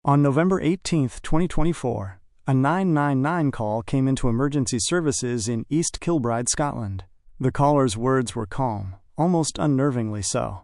On November 18, 2024, a 999 call came into emergency services in East Kilbride, Scotland. The caller's words were calm, almost unnervingly so.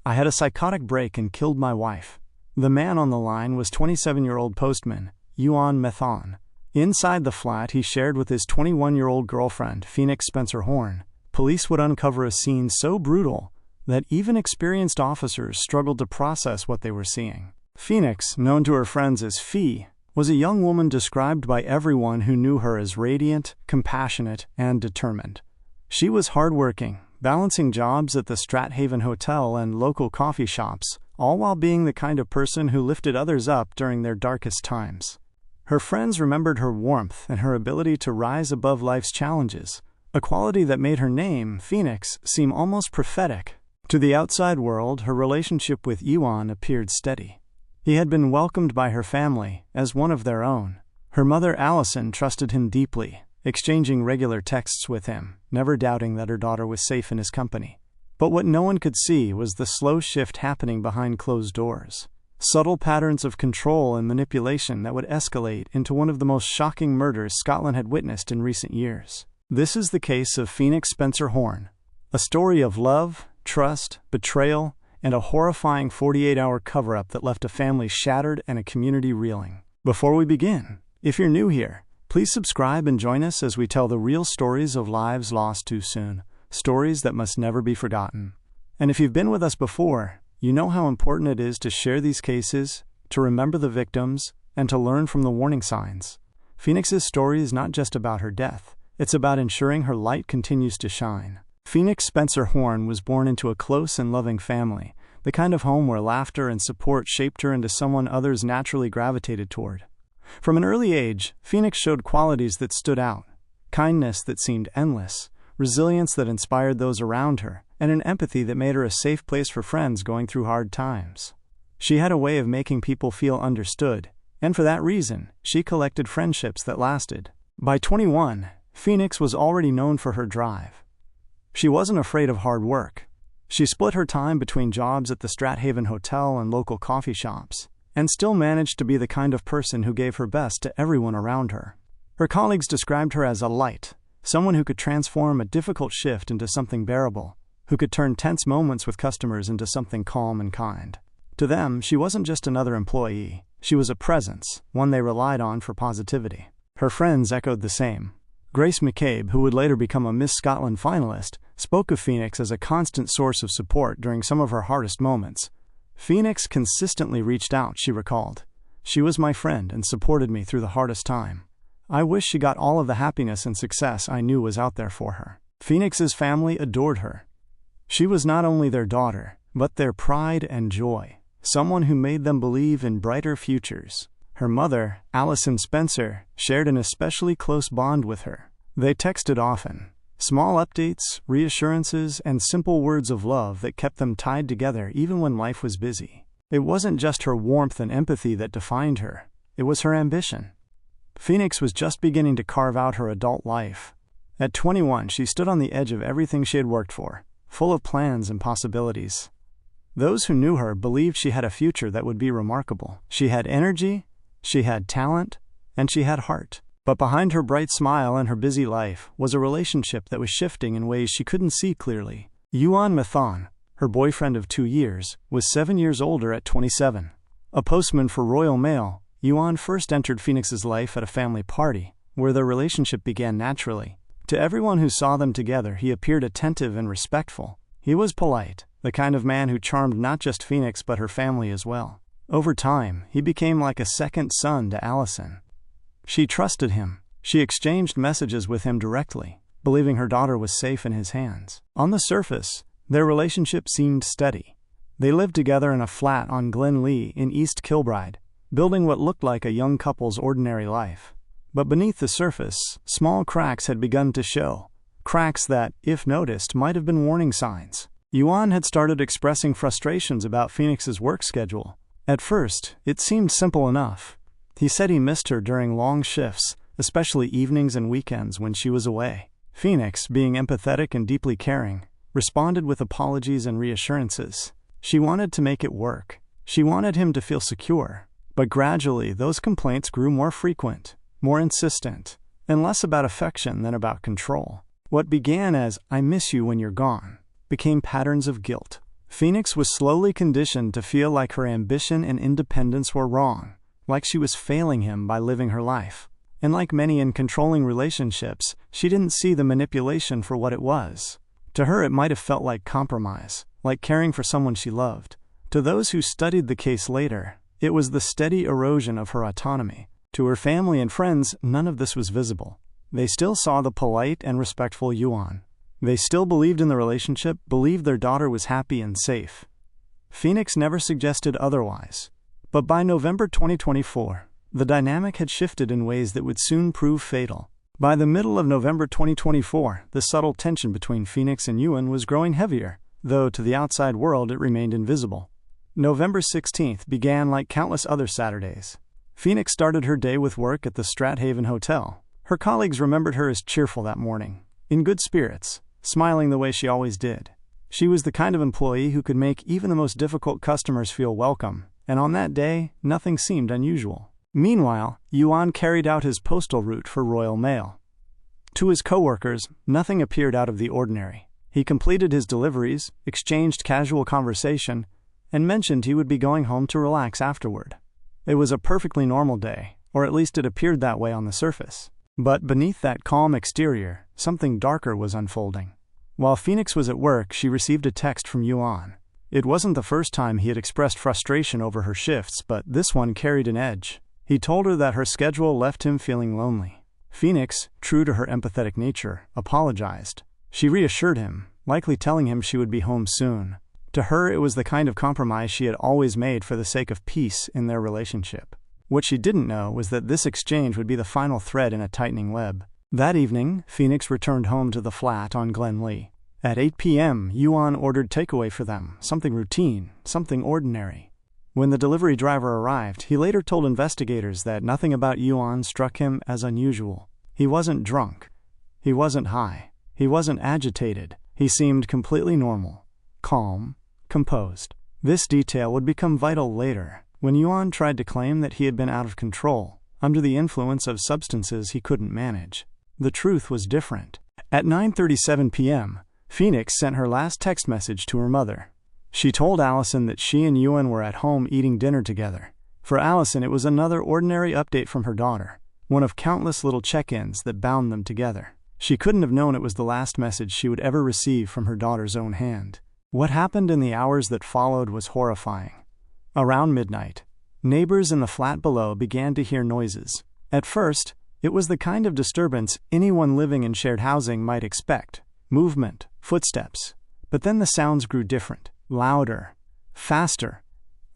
"I had a psychotic break and killed my wife." The man on the line was 27-year-old postman Euan Methan. Inside the flat he shared with his 21-year-old girlfriend, Phoenix Spencer Horn, police would uncover a scene so brutal that even experienced officers struggled to process what they were seeing. Phoenix, known to her friends as Fee, was a young woman described by everyone who knew her as radiant, compassionate, and determined. She was hardworking, balancing jobs at the Strathaven Hotel and local coffee shops, all while being the kind of person who lifted others up during their darkest times. Her friends remembered her warmth and her ability to rise above life's challenges, a quality that made her name, Phoenix, seem almost prophetic. To the outside world, her relationship with Euan appeared steady. He had been welcomed by her family as one of their own. Her mother, Alison, trusted him deeply, exchanging regular texts with him, never doubting that her daughter was safe in his company. But what no one could see was the slow shift happening behind closed doors. Subtle patterns of control and manipulation that would escalate into one of the most shocking murders Scotland had witnessed in recent years. This is the case of Phoenix Spencer Horn, a story of love, trust, betrayal, and a horrifying 48-hour cover-up that left a family shattered and a community reeling. Before we begin, if you're new here, please subscribe and join us as we tell the real stories of lives lost too soon, stories that must never be forgotten. And if you've been with us before, you know how important it is to share these cases, to remember the victims, and to learn from the warning signs. Phoenix's story is not just about her death, it's about ensuring her light continues to shine. Phoenix Spencer Horn was born into a close and loving family, the kind of home where laughter and support shaped her into someone others naturally gravitated toward. From an early age, Phoenix showed qualities that stood out: kindness that seemed endless, resilience that inspired those around her, and an empathy that made her a safe place for friends going through hard times. She had a way of making people feel understood, and for that reason, she collected friendships that lasted. By 21, Phoenix was already known for her drive. She wasn't afraid of hard work. She split her time between jobs at the Strathaven Hotel and local coffee shops, and still managed to be the kind of person who gave her best to everyone around her. Her colleagues described her as a light, someone who could transform a difficult shift into something bearable, who could turn tense moments with customers into something calm and kind. To them, she wasn't just another employee. She was a presence, one they relied on for positivity. Her friends echoed the same. Grace McCabe, who would later become a Miss Scotland finalist, spoke of Phoenix as a constant source of support during some of her hardest moments. "Phoenix consistently reached out," she recalled. "She was my friend and supported me through the hardest time. I wish she got all of the happiness and success I knew was out there for her." Phoenix's family adored her. She was not only their daughter, but their pride and joy, someone who made them believe in brighter futures. Her mother, Alison Spencer, shared an especially close bond with her. They texted often. Small updates, reassurances, and simple words of love that kept them tied together even when life was busy. It wasn't just her warmth and empathy that defined her. It was her ambition. Phoenix was just beginning to carve out her adult life. At 21, she stood on the edge of everything she had worked for, full of plans and possibilities. Those who knew her believed she had a future that would be remarkable. She had energy, she had talent, and she had heart. But behind her bright smile and her busy life was a relationship that was shifting in ways she couldn't see clearly. Euan Methan, her boyfriend of 2 years, was 7 years older at 27. A postman for Royal Mail, Euan first entered Phoenix's life at a family party, where their relationship began naturally. To everyone who saw them together, he appeared attentive and respectful. He was polite, the kind of man who charmed not just Phoenix but her family as well. Over time, he became like a second son to Alison. She trusted him. She exchanged messages with him directly, believing her daughter was safe in his hands. On the surface, their relationship seemed steady. They lived together in a flat on Glen Lee in East Kilbride, building what looked like a young couple's ordinary life. But beneath the surface, small cracks had begun to show. Cracks that, if noticed, might have been warning signs. Euan had started expressing frustrations about Phoenix's work schedule. At first, it seemed simple enough. He said he missed her during long shifts, especially evenings and weekends when she was away. Phoenix, being empathetic and deeply caring, responded with apologies and reassurances. She wanted to make it work. She wanted him to feel secure. But gradually, those complaints grew more frequent, more insistent, and less about affection than about control. What began as, "I miss you when you're gone," became patterns of guilt. Phoenix was slowly conditioned to feel like her ambition and independence were wrong, like she was failing him by living her life. And like many in controlling relationships, she didn't see the manipulation for what it was. To her, it might have felt like compromise, like caring for someone she loved. To those who studied the case later, it was the steady erosion of her autonomy. To her family and friends, none of this was visible. They still saw the polite and respectful Euan. They still believed in the relationship, believed their daughter was happy and safe. Phoenix never suggested otherwise. But by November 2024, the dynamic had shifted in ways that would soon prove fatal. By the middle of November 2024, the subtle tension between Phoenix and Euan was growing heavier, though to the outside world it remained invisible. November 16th began like countless other Saturdays. Phoenix started her day with work at the Strathaven Hotel. Her colleagues remembered her as cheerful that morning, in good spirits, smiling the way she always did. She was the kind of employee who could make even the most difficult customers feel welcome, and on that day, nothing seemed unusual. Meanwhile, Euan carried out his postal route for Royal Mail. To his coworkers, nothing appeared out of the ordinary. He completed his deliveries, exchanged casual conversation, and mentioned he would be going home to relax afterward. It was a perfectly normal day, or at least it appeared that way on the surface. But beneath that calm exterior, something darker was unfolding. While Phoenix was at work, she received a text from Euan. It wasn't the first time he had expressed frustration over her shifts, but this one carried an edge. He told her that her schedule left him feeling lonely. Phoenix, true to her empathetic nature, apologized. She reassured him, likely telling him she would be home soon. To her, it was the kind of compromise she had always made for the sake of peace in their relationship. What she didn't know was that this exchange would be the final thread in a tightening web. That evening, Phoenix returned home to the flat on Glen Lee. At 8 p.m., Euan ordered takeaway for them, something routine, something ordinary. When the delivery driver arrived, he later told investigators that nothing about Euan struck him as unusual. He wasn't drunk. He wasn't high. He wasn't agitated. He seemed completely normal, calm, composed. This detail would become vital later, when Euan tried to claim that he had been out of control, under the influence of substances he couldn't manage. The truth was different. At 9:37 p.m., Phoenix sent her last text message to her mother. She told Allison that she and Euan were at home eating dinner together. For Allison, it was another ordinary update from her daughter, one of countless little check-ins that bound them together. She couldn't have known it was the last message she would ever receive from her daughter's own hand. What happened in the hours that followed was horrifying. Around midnight, neighbors in the flat below began to hear noises. At first, it was the kind of disturbance anyone living in shared housing might expect. Movement, footsteps. But then the sounds grew different. Louder, faster,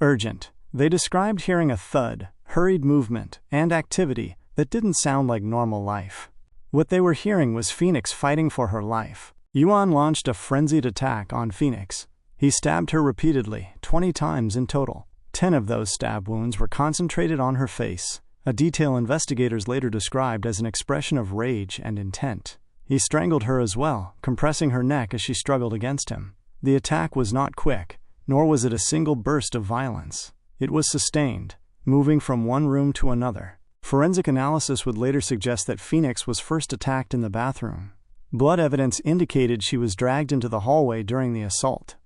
urgent. They described hearing a thud, hurried movement, and activity that didn't sound like normal life. What they were hearing was Phoenix fighting for her life. Euan launched a frenzied attack on Phoenix. He stabbed her repeatedly, 20 times in total. 10 of those stab wounds were concentrated on her face, a detail investigators later described as an expression of rage and intent. He strangled her as well, compressing her neck as she struggled against him. The attack was not quick, nor was it a single burst of violence. It was sustained, moving from one room to another. Forensic analysis would later suggest that Phoenix was first attacked in the bathroom. Blood evidence indicated she was dragged into the hallway during the assault.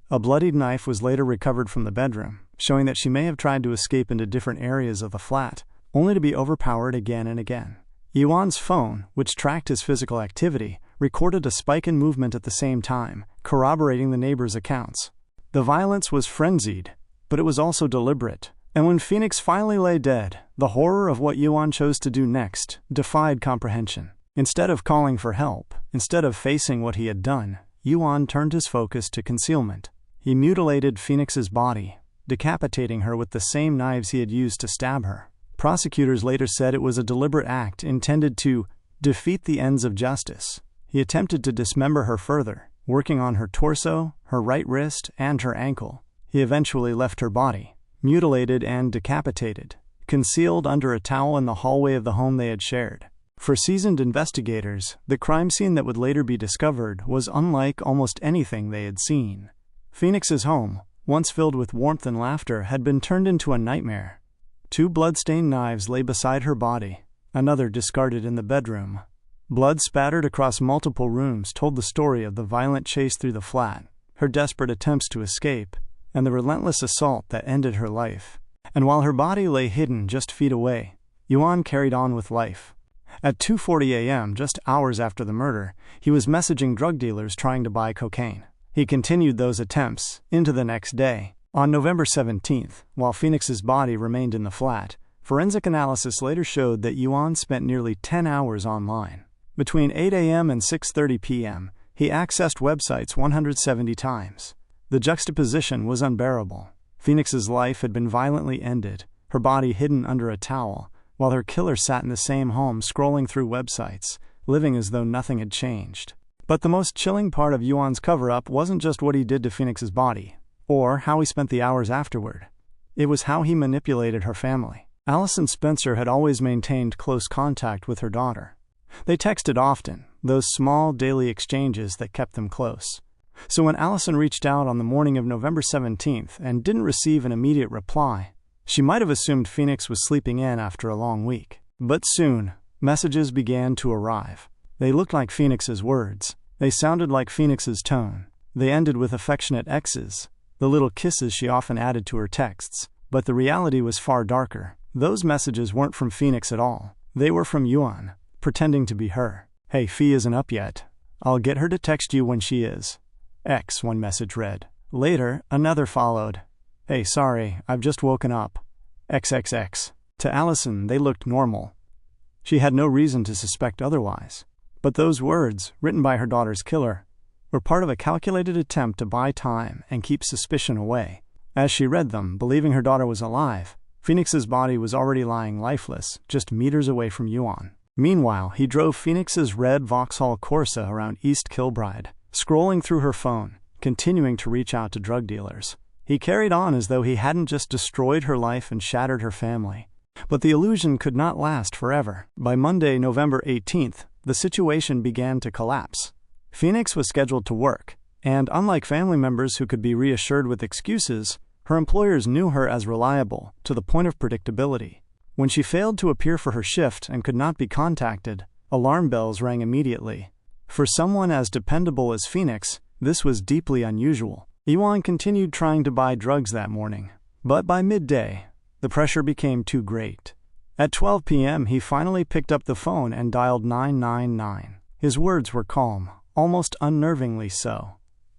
A bloodied knife was later recovered from the bedroom, showing that she may have tried to escape into different areas of the flat, only to be overpowered again and again. Euan's phone, which tracked his physical activity, recorded a spike in movement at the same time, corroborating the neighbors' accounts. The violence was frenzied, but it was also deliberate. And when Phoenix finally lay dead, the horror of what Euan chose to do next defied comprehension. Instead of calling for help, instead of facing what he had done, Euan turned his focus to concealment. He mutilated Phoenix's body, decapitating her with the same knives he had used to stab her. Prosecutors later said it was a deliberate act intended to defeat the ends of justice. He attempted to dismember her further, working on her torso, her right wrist, and her ankle. He eventually left her body, mutilated and decapitated, concealed under a towel in the hallway of the home they had shared. For seasoned investigators, the crime scene that would later be discovered was unlike almost anything they had seen. Phoenix's home, once filled with warmth and laughter, had been turned into a nightmare. 2 blood-stained knives lay beside her body, another discarded in the bedroom. Blood spattered across multiple rooms told the story of the violent chase through the flat, her desperate attempts to escape, and the relentless assault that ended her life. And while her body lay hidden just feet away, Euan carried on with life. At 2:40 a.m., just hours after the murder, he was messaging drug dealers trying to buy cocaine. He continued those attempts into the next day. On November 17th, while Phoenix's body remained in the flat, forensic analysis later showed that Euan spent nearly 10 hours online. Between 8 a.m. and 6:30 p.m., he accessed websites 170 times. The juxtaposition was unbearable. Phoenix's life had been violently ended, her body hidden under a towel, while her killer sat in the same home scrolling through websites, living as though nothing had changed. But the most chilling part of Euan's cover-up wasn't just what he did to Phoenix's body, or how he spent the hours afterward. It was how he manipulated her family. Allison Spencer had always maintained close contact with her daughter. They texted often, those small daily exchanges that kept them close. So when Allison reached out on the morning of November 17th and didn't receive an immediate reply, she might have assumed Phoenix was sleeping in after a long week. But soon, messages began to arrive. They looked like Phoenix's words. They sounded like Phoenix's tone. They ended with affectionate X's, the little kisses she often added to her texts. But the reality was far darker. Those messages weren't from Phoenix at all. They were from Euan, pretending to be her. "Hey, Fee isn't up yet. I'll get her to text you when she is." X, one message read. Later, another followed. "Hey, sorry, I've just woken up. XXX. To Allison, they looked normal. She had no reason to suspect otherwise. But those words, written by her daughter's killer, were part of a calculated attempt to buy time and keep suspicion away. As she read them, believing her daughter was alive, Phoenix's body was already lying lifeless, just meters away from Euan. Meanwhile, he drove Phoenix's red Vauxhall Corsa around East Kilbride, scrolling through her phone, continuing to reach out to drug dealers. He carried on as though he hadn't just destroyed her life and shattered her family. But the illusion could not last forever. By Monday, November 18th, the situation began to collapse. Phoenix was scheduled to work, and unlike family members who could be reassured with excuses, her employers knew her as reliable, to the point of predictability. When she failed to appear for her shift and could not be contacted, alarm bells rang immediately. For someone as dependable as Phoenix, this was deeply unusual. Euan continued trying to buy drugs that morning, but by midday, the pressure became too great. At 12 p.m., he finally picked up the phone and dialed 999. His words were calm, almost unnervingly so.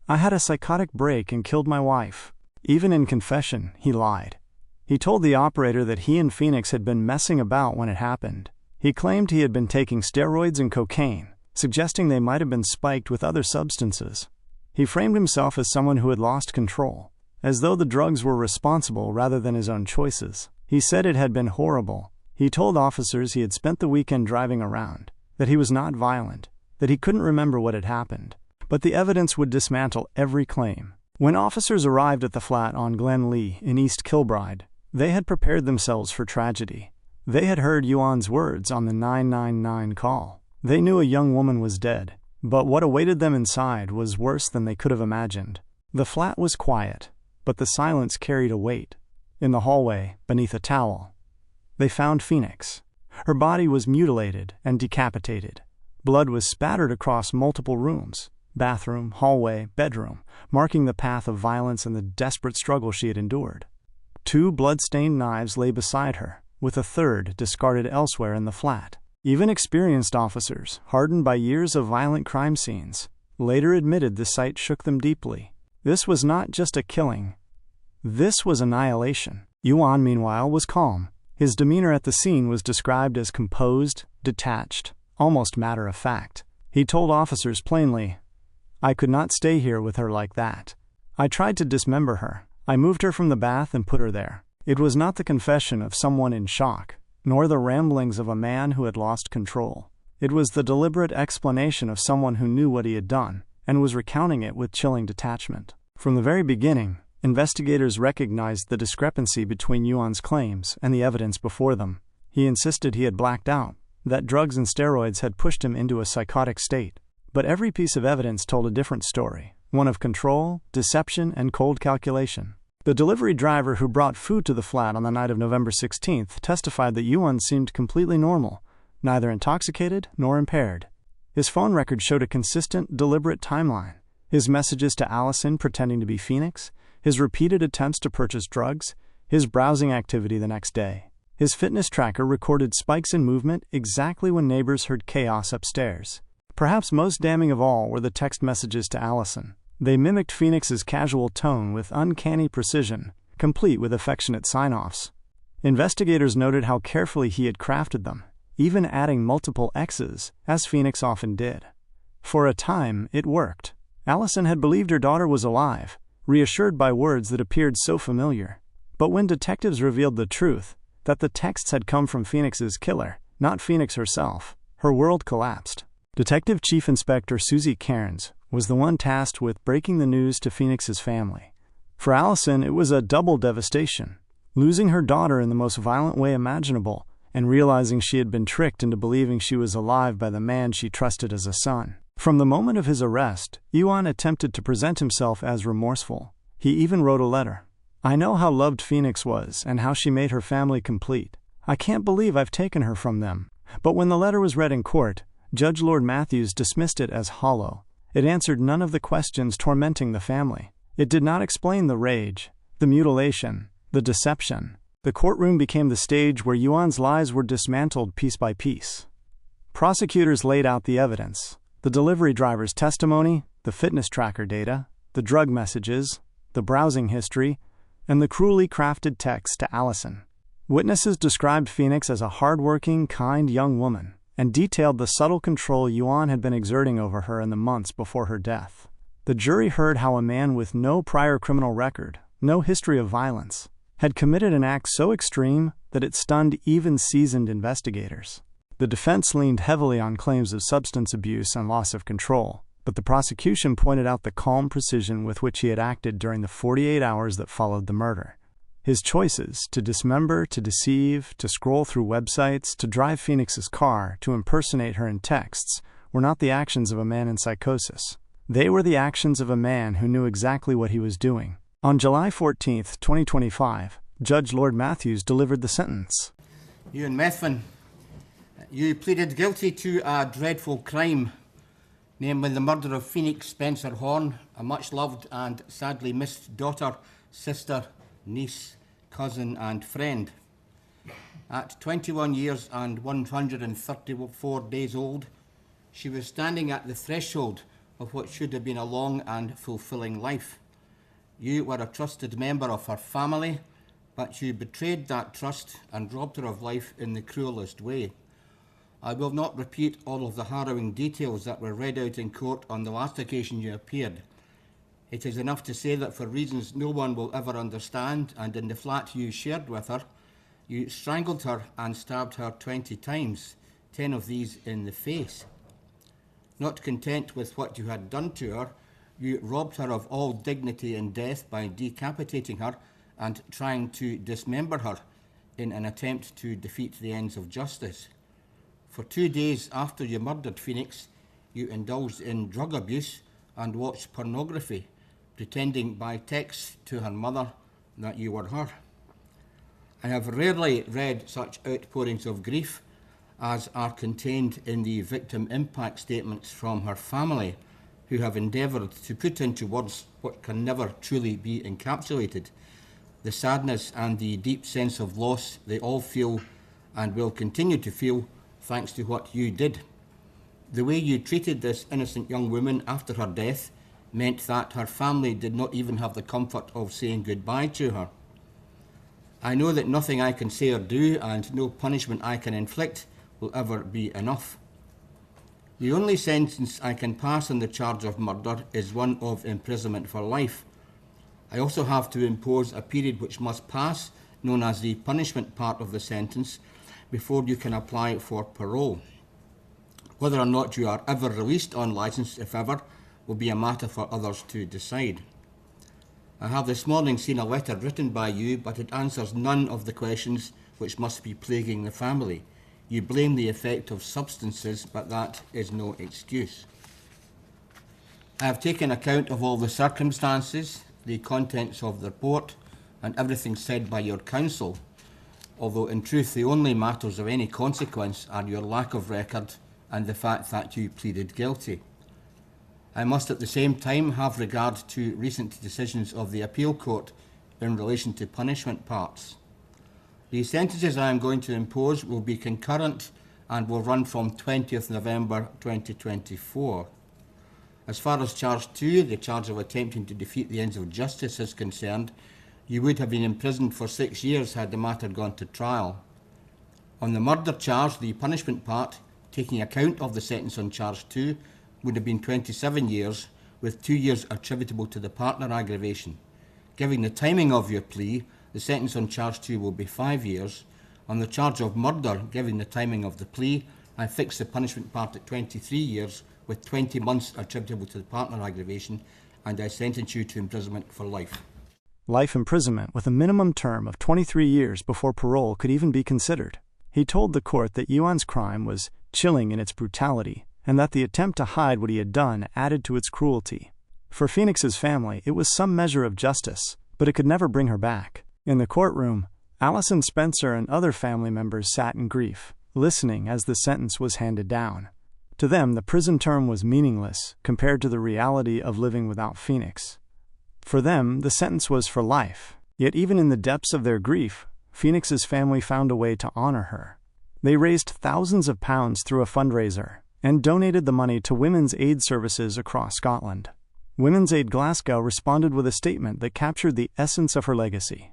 "I had a psychotic break and killed my wife." Even in confession, he lied. He told the operator that he and Phoenix had been messing about when it happened. He claimed he had been taking steroids and cocaine, suggesting they might have been spiked with other substances. He framed himself as someone who had lost control, as though the drugs were responsible rather than his own choices. He said it had been horrible. He told officers he had spent the weekend driving around, that he was not violent, that he couldn't remember what had happened. But the evidence would dismantle every claim. When officers arrived at the flat on Glen Lee in East Kilbride, they had prepared themselves for tragedy. They had heard Euan's words on the 999 call. They knew a young woman was dead, but what awaited them inside was worse than they could have imagined. The flat was quiet, but the silence carried a weight. In the hallway, beneath a towel, they found Phoenix. Her body was mutilated and decapitated. Blood was spattered across multiple rooms, bathroom, hallway, bedroom, marking the path of violence and the desperate struggle she had endured. 2 blood-stained knives lay beside her, with a third discarded elsewhere in the flat. Even experienced officers, hardened by years of violent crime scenes, later admitted the sight shook them deeply. This was not just a killing. This was annihilation. Euan, meanwhile, was calm. His demeanor at the scene was described as composed, detached, almost matter-of-fact. He told officers plainly, "I could not stay here with her like that. I tried to dismember her. I moved her from the bath and put her there." It was not the confession of someone in shock, nor the ramblings of a man who had lost control. It was the deliberate explanation of someone who knew what he had done, and was recounting it with chilling detachment. From the very beginning, investigators recognized the discrepancy between Euan's claims and the evidence before them. He insisted he had blacked out, that drugs and steroids had pushed him into a psychotic state. But every piece of evidence told a different story, one of control, deception, and cold calculation. The delivery driver who brought food to the flat on the night of November 16th testified that Euan seemed completely normal, neither intoxicated nor impaired. His phone record showed a consistent, deliberate timeline. His messages to Allison pretending to be Phoenix, his repeated attempts to purchase drugs, his browsing activity the next day. His fitness tracker recorded spikes in movement exactly when neighbors heard chaos upstairs. Perhaps most damning of all were the text messages to Allison. They mimicked Phoenix's casual tone with uncanny precision, complete with affectionate sign-offs. Investigators noted how carefully he had crafted them, even adding multiple X's, as Phoenix often did. For a time, it worked. Allison had believed her daughter was alive, reassured by words that appeared so familiar. But when detectives revealed the truth, that the texts had come from Phoenix's killer, not Phoenix herself, her world collapsed. Detective Chief Inspector Susie Cairns was the one tasked with breaking the news to Phoenix's family. For Allison, it was a double devastation, losing her daughter in the most violent way imaginable and realizing she had been tricked into believing she was alive by the man she trusted as a son. From the moment of his arrest, Euan attempted to present himself as remorseful. He even wrote a letter. "I know how loved Phoenix was and how she made her family complete. I can't believe I've taken her from them." But when the letter was read in court, Judge Lord Matthews dismissed it as hollow. It answered none of the questions tormenting the family. It did not explain the rage, the mutilation, the deception. The courtroom became the stage where Euan's lies were dismantled piece by piece. Prosecutors laid out the evidence: the delivery driver's testimony, the fitness tracker data, the drug messages, the browsing history, and the cruelly crafted text to Allison. Witnesses described Phoenix as a hard-working, kind young woman, and detailed the subtle control Euan had been exerting over her in the months before her death. The jury heard how a man with no prior criminal record, no history of violence, had committed an act so extreme that it stunned even seasoned investigators. The defense leaned heavily on claims of substance abuse and loss of control, but the prosecution pointed out the calm precision with which he had acted during the 48 hours that followed the murder. His choices, to dismember, to deceive, to scroll through websites, to drive Phoenix's car, to impersonate her in texts, were not the actions of a man in psychosis. They were the actions of a man who knew exactly what he was doing. On July 14, 2025, Judge Lord Matthews delivered the sentence. Euan Methan, you pleaded guilty to a dreadful crime, namely the murder of Phoenix Spencer Horn, a much-loved and sadly missed daughter, sister, niece, cousin and friend. At 21 years and 134 days old, she was standing at the threshold of what should have been a long and fulfilling life. You were a trusted member of her family, but you betrayed that trust and robbed her of life in the cruelest way. I will not repeat all of the harrowing details that were read out in court on the last occasion you appeared. It is enough to say that for reasons no one will ever understand, and in the flat you shared with her, you strangled her and stabbed her 20 times, 10 of these in the face. Not content with what you had done to her, you robbed her of all dignity in death by decapitating her and trying to dismember her in an attempt to defeat the ends of justice. For 2 days after you murdered Phoenix, you indulged in drug abuse and watched pornography, pretending by text to her mother that you were her. I have rarely read such outpourings of grief as are contained in the victim impact statements from her family, who have endeavoured to put into words what can never truly be encapsulated: the sadness and the deep sense of loss they all feel and will continue to feel thanks to what you did. The way you treated this innocent young woman after her death meant that her family did not even have the comfort of saying goodbye to her. I know that nothing I can say or do, and no punishment I can inflict, will ever be enough. The only sentence I can pass on the charge of murder is one of imprisonment for life. I also have to impose a period which must pass, known as the punishment part of the sentence, before you can apply for parole. Whether or not you are ever released on licence, if ever, will be a matter for others to decide. I have this morning seen a letter written by you, but it answers none of the questions which must be plaguing the family. You blame the effect of substances, but that is no excuse. I have taken account of all the circumstances, the contents of the report, and everything said by your counsel, although in truth the only matters of any consequence are your lack of record and the fact that you pleaded guilty. I must at the same time have regard to recent decisions of the Appeal Court in relation to punishment parts. The sentences I am going to impose will be concurrent and will run from 20th November 2024. As far as charge 2, the charge of attempting to defeat the ends of justice, is concerned, you would have been imprisoned for 6 years had the matter gone to trial. On the murder charge, the punishment part, taking account of the sentence on charge 2, would have been 27 years, with 2 years attributable to the partner aggravation. Given the timing of your plea, the sentence on charge 2 will be 5 years. On the charge of murder, given the timing of the plea, I fix the punishment part at 23 years, with 20 months attributable to the partner aggravation, and I sentence you to imprisonment for life. Life imprisonment with a minimum term of 23 years before parole could even be considered. He told the court that Euan's crime was chilling in its brutality, and that the attempt to hide what he had done added to its cruelty. For Phoenix's family, it was some measure of justice, but it could never bring her back. In the courtroom, Allison Spencer and other family members sat in grief, listening as the sentence was handed down. To them, the prison term was meaningless compared to the reality of living without Phoenix. For them, the sentence was for life. Yet even in the depths of their grief, Phoenix's family found a way to honor her. They raised thousands of pounds through a fundraiser and donated the money to women's aid services across Scotland. Women's Aid Glasgow responded with a statement that captured the essence of her legacy.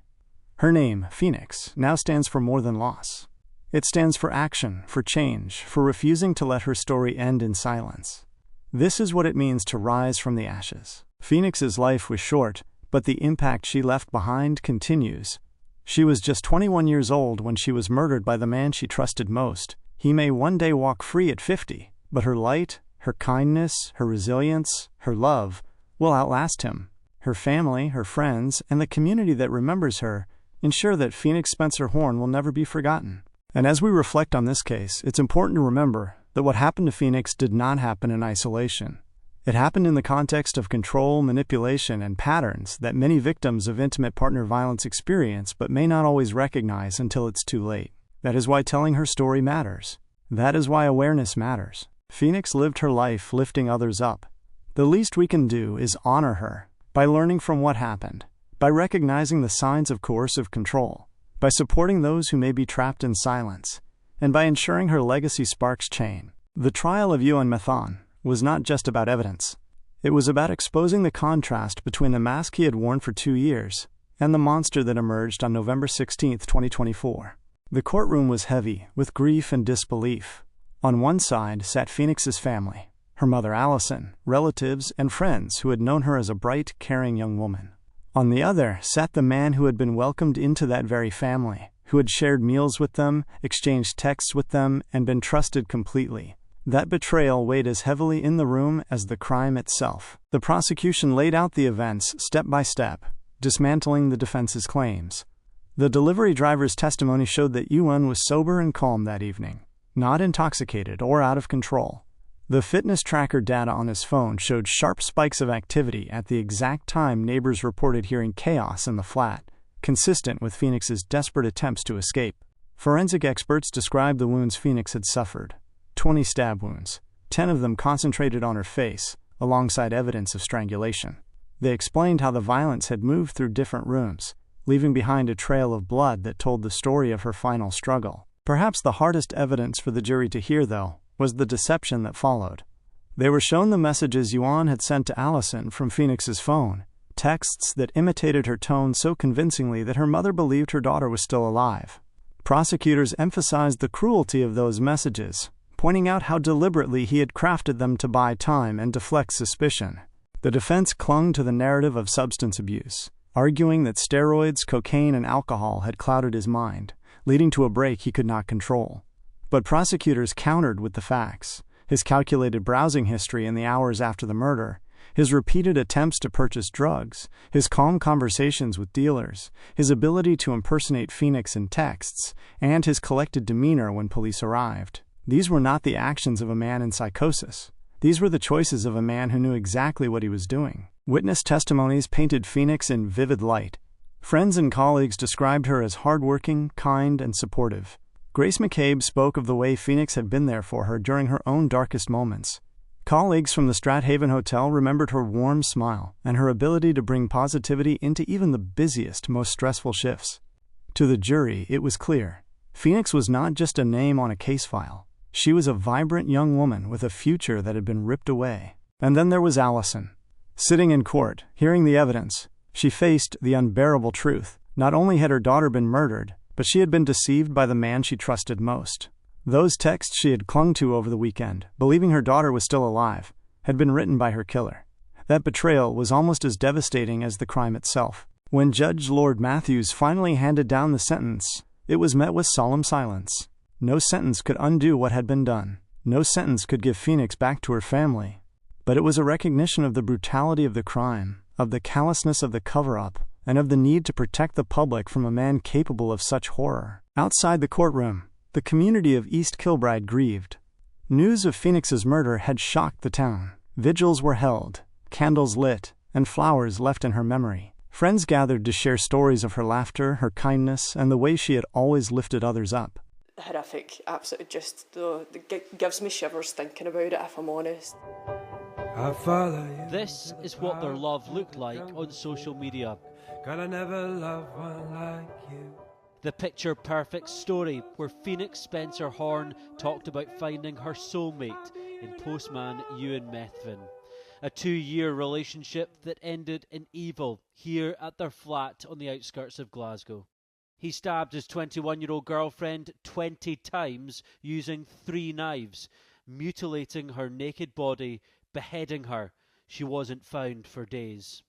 Her name, Phoenix, now stands for more than loss. It stands for action, for change, for refusing to let her story end in silence. This is what it means to rise from the ashes. Phoenix's life was short, but the impact she left behind continues. She was just 21 years old when she was murdered by the man she trusted most. He may one day walk free at 50, but her light, her kindness, her resilience, her love will outlast him. Her family, her friends, and the community that remembers her ensure that Phoenix Spencer Horn will never be forgotten. And as we reflect on this case, it's important to remember that what happened to Phoenix did not happen in isolation. It happened in the context of control, manipulation, and patterns that many victims of intimate partner violence experience but may not always recognize until it's too late. That is why telling her story matters. That is why awareness matters. Phoenix lived her life lifting others up. The least we can do is honor her by learning from what happened, by recognizing the signs of coercive control, by supporting those who may be trapped in silence, and by ensuring her legacy sparks change. The trial of Euan Methan was not just about evidence. It was about exposing the contrast between the mask he had worn for 2 years and the monster that emerged on November 16, 2024. The courtroom was heavy with grief and disbelief. On one side sat Phoenix's family, her mother Allison, relatives, and friends who had known her as a bright, caring young woman. On the other sat the man who had been welcomed into that very family, who had shared meals with them, exchanged texts with them, and been trusted completely. That betrayal weighed as heavily in the room as the crime itself. The prosecution laid out the events step by step, dismantling the defense's claims. The delivery driver's testimony showed that Euan was sober and calm that evening, not intoxicated or out of control. The fitness tracker data on his phone showed sharp spikes of activity at the exact time neighbors reported hearing chaos in the flat, consistent with Phoenix's desperate attempts to escape. Forensic experts described the wounds Phoenix had suffered. 20 stab wounds, 10 of them concentrated on her face, alongside evidence of strangulation. They explained how the violence had moved through different rooms, leaving behind a trail of blood that told the story of her final struggle. Perhaps the hardest evidence for the jury to hear, though, was the deception that followed. They were shown the messages Euan had sent to Allison from Phoenix's phone, texts that imitated her tone so convincingly that her mother believed her daughter was still alive. Prosecutors emphasized the cruelty of those messages, pointing out how deliberately he had crafted them to buy time and deflect suspicion. The defense clung to the narrative of substance abuse, arguing that steroids, cocaine, and alcohol had clouded his mind, leading to a break he could not control. But prosecutors countered with the facts: his calculated browsing history in the hours after the murder, his repeated attempts to purchase drugs, his calm conversations with dealers, his ability to impersonate Phoenix in texts, and his collected demeanor when police arrived. These were not the actions of a man in psychosis. These were the choices of a man who knew exactly what he was doing. Witness testimonies painted Phoenix in vivid light. Friends and colleagues described her as hardworking, kind, and supportive. Grace McCabe spoke of the way Phoenix had been there for her during her own darkest moments. Colleagues from the Strathaven Hotel remembered her warm smile and her ability to bring positivity into even the busiest, most stressful shifts. To the jury, it was clear. Phoenix was not just a name on a case file. She was a vibrant young woman with a future that had been ripped away. And then there was Allison. Sitting in court, hearing the evidence, she faced the unbearable truth. Not only had her daughter been murdered, but she had been deceived by the man she trusted most. Those texts she had clung to over the weekend, believing her daughter was still alive, had been written by her killer. That betrayal was almost as devastating as the crime itself. When Judge Lord Matthews finally handed down the sentence, it was met with solemn silence. No sentence could undo what had been done. No sentence could give Phoenix back to her family. But it was a recognition of the brutality of the crime, of the callousness of the cover-up, and of the need to protect the public from a man capable of such horror. Outside the courtroom, the community of East Kilbride grieved. News of Phoenix's murder had shocked the town. Vigils were held, candles lit, and flowers left in her memory. Friends gathered to share stories of her laughter, her kindness, and the way she had always lifted others up. Horrific, absolutely just, it gives me shivers thinking about it, if I'm honest. This is what their love looked like on social media. God, I never loved one like you. The picture-perfect story where Phoenix Spencer Horn talked about finding her soulmate in postman Euan Methan. A 2-year relationship that ended in evil here at their flat on the outskirts of Glasgow. He stabbed his 21-year-old girlfriend 20 times using 3 knives, mutilating her naked body, beheading her. She wasn't found for days.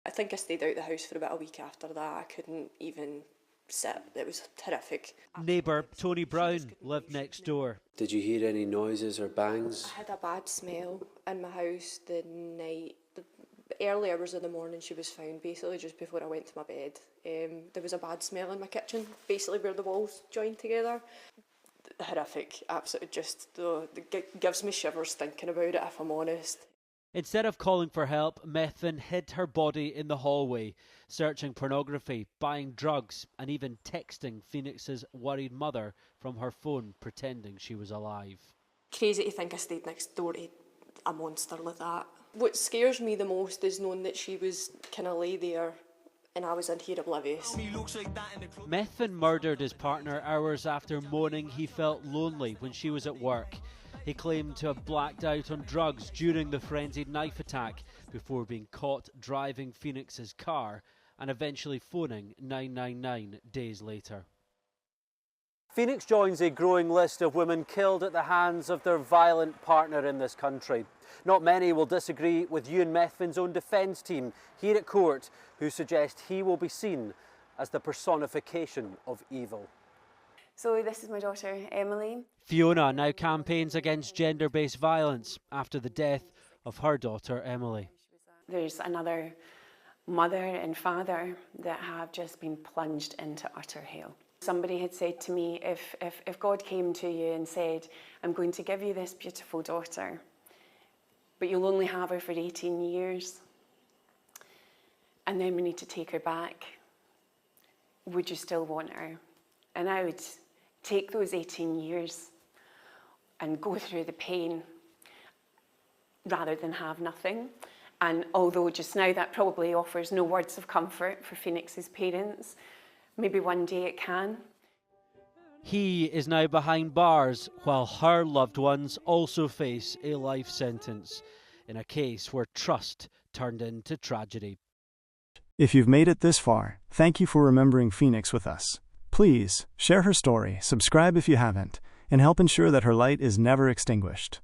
I think I stayed out the house for about a week after that. I couldn't even sit. It was horrific. Neighbour Tony Brown lived next door. Did you hear any noises or bangs? I had a bad smell in my house the night, the early hours of the morning she was found, basically just before I went to my bed. There was a bad smell in my kitchen, basically where the walls joined together. Horrific, absolutely just, it gives me shivers thinking about it, if I'm honest. Instead of calling for help, Methan hid her body in the hallway, searching pornography, buying drugs, and even texting Phoenix's worried mother from her phone, pretending she was alive. Crazy to think I stayed next door to a monster like that. What scares me the most is knowing that she was kind of lay there and I was in here oblivious. Methan murdered his partner hours after moaning he felt lonely when she was at work. He claimed to have blacked out on drugs during the frenzied knife attack before being caught driving Phoenix's car and eventually phoning 999 days later. Phoenix joins a growing list of women killed at the hands of their violent partner in this country. Not many will disagree with Euan Methan's own defence team here at court, who suggest he will be seen as the personification of evil. So this is my daughter, Emily. Fiona now campaigns against gender-based violence after the death of her daughter, Emily. There's another mother and father that have just been plunged into utter hell. Somebody had said to me, if God came to you and said, I'm going to give you this beautiful daughter, but you'll only have her for 18 years, and then we need to take her back, would you still want her? And I would take those 18 years and go through the pain rather than have nothing. And although just now that probably offers no words of comfort for Phoenix's parents, maybe one day it can. He is now behind bars while her loved ones also face a life sentence in a case where trust turned into tragedy. If you've made it this far, thank you for remembering Phoenix with us. Please share her story, subscribe if you haven't, and help ensure that her light is never extinguished.